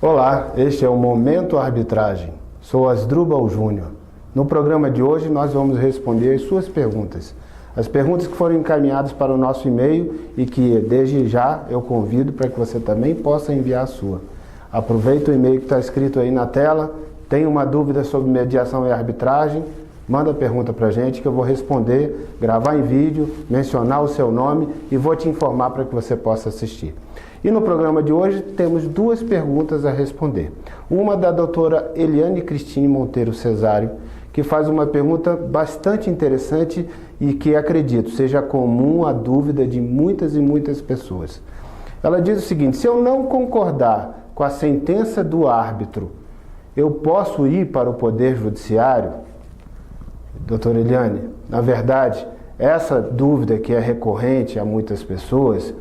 Olá, este é o Momento Arbitragem. Sou Asdrubal Júnior. No programa de hoje nós vamos responder as suas perguntas. As perguntas que foram encaminhadas para o nosso e-mail e que desde já eu convido para que você também possa enviar a sua. Aproveita o e-mail que está escrito aí na tela. Tem uma dúvida sobre mediação e arbitragem? Manda a pergunta para a gente que eu vou responder, gravar em vídeo, mencionar o seu nome e vou te informar para que você possa assistir. E no programa de hoje temos duas perguntas a responder. Uma da doutora Eliane Cristine Monteiro Cesário, que faz uma pergunta bastante interessante e que acredito seja comum a dúvida de muitas e muitas pessoas. Ela diz o seguinte: se eu não concordar com a sentença do árbitro, eu posso ir para o Poder Judiciário? Doutora Eliane, na verdade, essa dúvida que é recorrente a muitas pessoas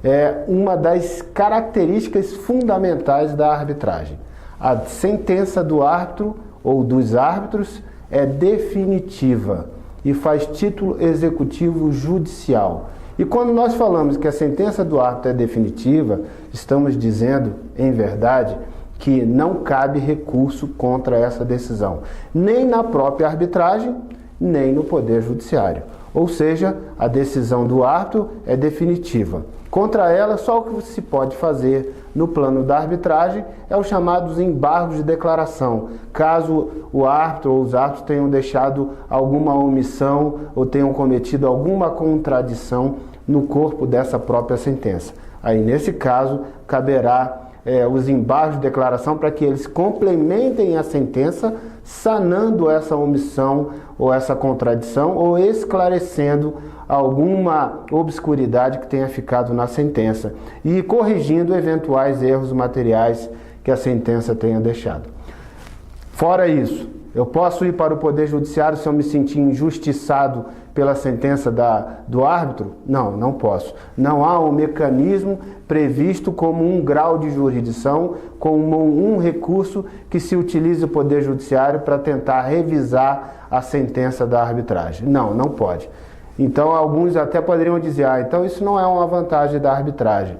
é uma das características fundamentais da arbitragem. A sentença do árbitro ou dos árbitros é definitiva e faz título executivo judicial. E quando nós falamos que a sentença do árbitro é definitiva, estamos dizendo, em verdade, que não cabe recurso contra essa decisão, nem na própria arbitragem, nem no Poder Judiciário. Ou seja, a decisão do árbitro é definitiva. Contra ela, só o que se pode fazer no plano da arbitragem é os chamados embargos de declaração, caso o árbitro ou os árbitros tenham deixado alguma omissão ou tenham cometido alguma contradição no corpo dessa própria sentença. Aí, nesse caso, caberá os embargos de declaração para que eles complementem a sentença, sanando essa omissão ou essa contradição ou esclarecendo alguma obscuridade que tenha ficado na sentença e corrigindo eventuais erros materiais que a sentença tenha deixado. Fora isso, eu posso ir para o Poder Judiciário se eu me sentir injustiçado pela sentença do árbitro? Não, não posso. Não há um mecanismo previsto como um grau de jurisdição, como um recurso que se utilize o Poder Judiciário para tentar revisar a sentença da arbitragem. Não, não pode. Então, alguns até poderiam dizer, então isso não é uma vantagem da arbitragem.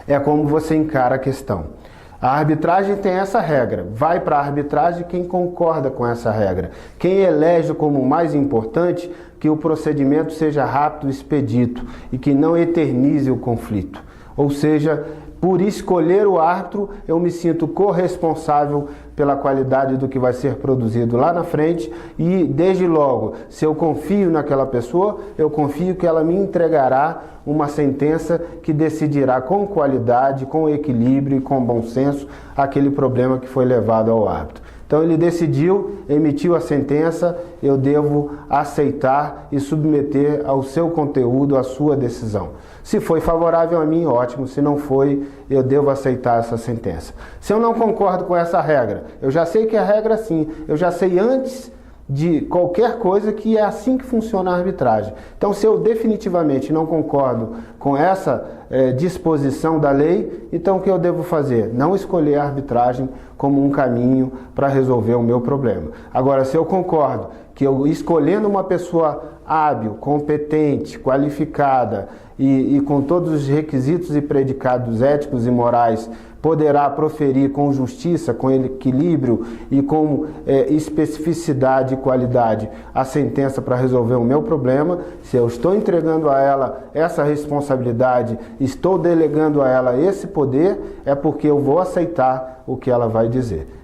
É como você encara a questão. A arbitragem tem essa regra, vai para a arbitragem quem concorda com essa regra, quem elege como mais importante que o procedimento seja rápido e expedito e que não eternize o conflito. Ou seja, por escolher o árbitro, eu me sinto corresponsável pela qualidade do que vai ser produzido lá na frente e, desde logo, se eu confio naquela pessoa, eu confio que ela me entregará uma sentença que decidirá com qualidade, com equilíbrio e com bom senso aquele problema que foi levado ao árbitro. Então ele decidiu, emitiu a sentença, eu devo aceitar e submeter ao seu conteúdo a sua decisão. Se foi favorável a mim, ótimo. Se não foi, eu devo aceitar essa sentença. Se eu não concordo com essa regra, eu já sei que a regra é assim, eu já sei antes de qualquer coisa que é assim que funciona a arbitragem. Então, se eu definitivamente não concordo com essa disposição da lei, então o que eu devo fazer? Não escolher a arbitragem como um caminho para resolver o meu problema. Agora, se eu concordo que eu escolhendo uma pessoa hábil, competente, qualificada e com todos os requisitos e predicados éticos e morais, poderá proferir com justiça, com equilíbrio e com especificidade e qualidade a sentença para resolver o meu problema, se eu estou entregando a ela essa responsabilidade, estou delegando a ela esse poder, é porque eu vou aceitar o que ela vai dizer.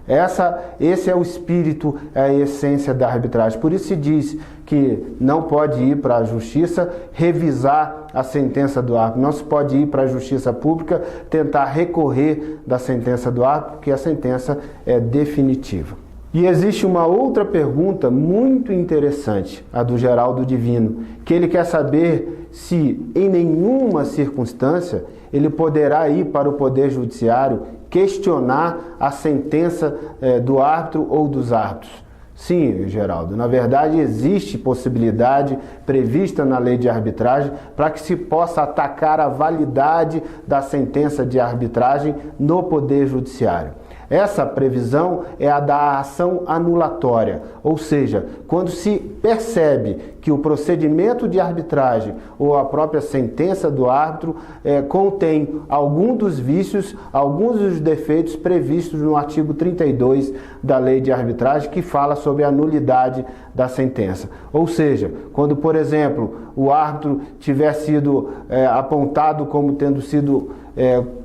Esse é o espírito, é a essência da arbitragem. Por isso se diz que não pode ir para a justiça revisar a sentença do árbitro, não se pode ir para a justiça pública tentar recorrer da sentença do árbitro, porque a sentença é definitiva. E existe uma outra pergunta muito interessante, a do Geraldo Divino, que ele quer saber se em nenhuma circunstância ele poderá ir para o Poder Judiciário questionar a sentença do árbitro ou dos árbitros. Sim, Geraldo, na verdade existe possibilidade prevista na lei de arbitragem para que se possa atacar a validade da sentença de arbitragem no Poder Judiciário. Essa previsão é a da ação anulatória, ou seja, quando se percebe que o procedimento de arbitragem ou a própria sentença do árbitro contém algum dos vícios, alguns dos defeitos previstos no artigo 32 da Lei de Arbitragem, que fala sobre a nulidade da sentença. Ou seja, quando, por exemplo, o árbitro tiver sido apontado como tendo sido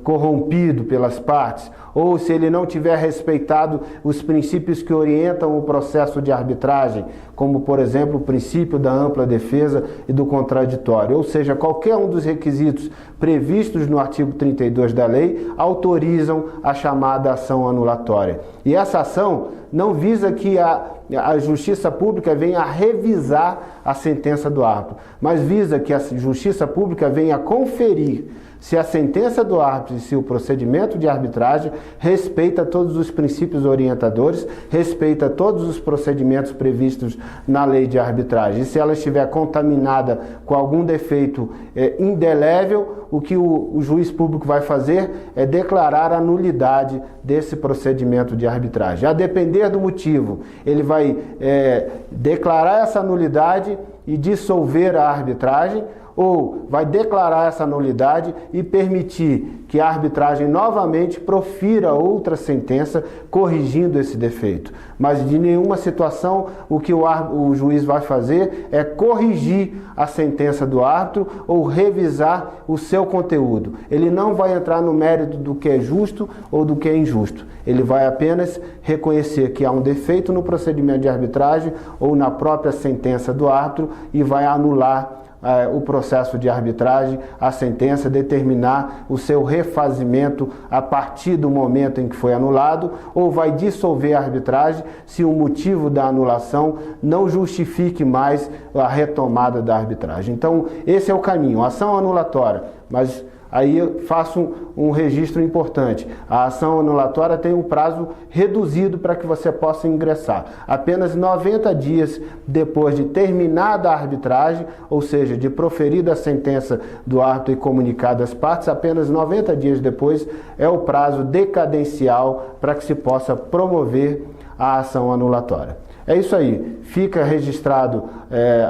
corrompido pelas partes, ou se ele não tiver respeitado os princípios que orientam o processo de arbitragem, como, por exemplo, o princípio da ampla defesa e do contraditório, ou seja, qualquer um dos requisitos previstos no artigo 32 da lei autorizam a chamada ação anulatória. E essa ação não visa que a Justiça Pública venha revisar a sentença do árbitro, mas visa que a Justiça Pública venha conferir se a sentença do árbitro e se o procedimento de arbitragem respeita todos os princípios orientadores, respeita todos os procedimentos previstos na lei de arbitragem. E se ela estiver contaminada com algum defeito indelével, o que o juiz público vai fazer é declarar a nulidade desse procedimento de arbitragem. A depender do motivo, ele vai declarar essa nulidade e dissolver a arbitragem, ou vai declarar essa nulidade e permitir que a arbitragem novamente profira outra sentença corrigindo esse defeito. Mas de nenhuma situação o que o juiz vai fazer é corrigir a sentença do árbitro ou revisar o seu conteúdo. Ele não vai entrar no mérito do que é justo ou do que é injusto. Ele vai apenas reconhecer que há um defeito no procedimento de arbitragem ou na própria sentença do árbitro e vai anular o processo de arbitragem, a sentença, determinar o seu refazimento a partir do momento em que foi anulado, ou vai dissolver a arbitragem se o motivo da anulação não justifique mais a retomada da arbitragem. Então, esse é o caminho, ação anulatória, mas aí eu faço um registro importante. A ação anulatória tem um prazo reduzido para que você possa ingressar. Apenas 90 dias depois de terminada a arbitragem, ou seja, de proferida a sentença do árbitro e comunicada às partes, apenas 90 dias depois é o prazo decadencial para que se possa promover a ação anulatória. É isso aí, fica registrado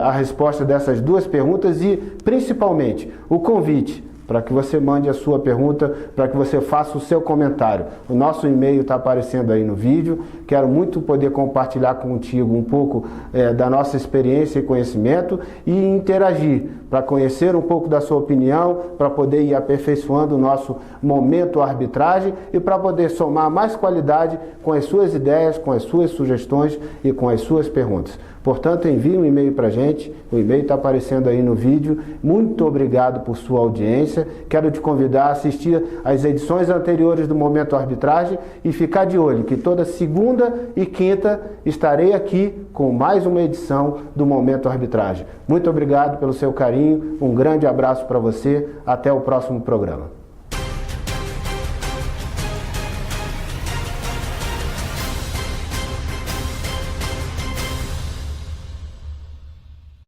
a resposta dessas duas perguntas e, principalmente, o convite para que você mande a sua pergunta, para que você faça o seu comentário. O nosso e-mail está aparecendo aí no vídeo. Quero muito poder compartilhar contigo um pouco da nossa experiência e conhecimento e interagir, para conhecer um pouco da sua opinião, para poder ir aperfeiçoando o nosso momento arbitragem e para poder somar mais qualidade com as suas ideias, com as suas sugestões e com as suas perguntas. Portanto, envie um e-mail para a gente, o e-mail está aparecendo aí no vídeo. Muito obrigado por sua audiência. Quero te convidar a assistir às edições anteriores do Momento Arbitragem e ficar de olho que toda segunda e quinta estarei aqui com mais uma edição do Momento Arbitragem. Muito obrigado pelo seu carinho, um grande abraço para você, até o próximo programa.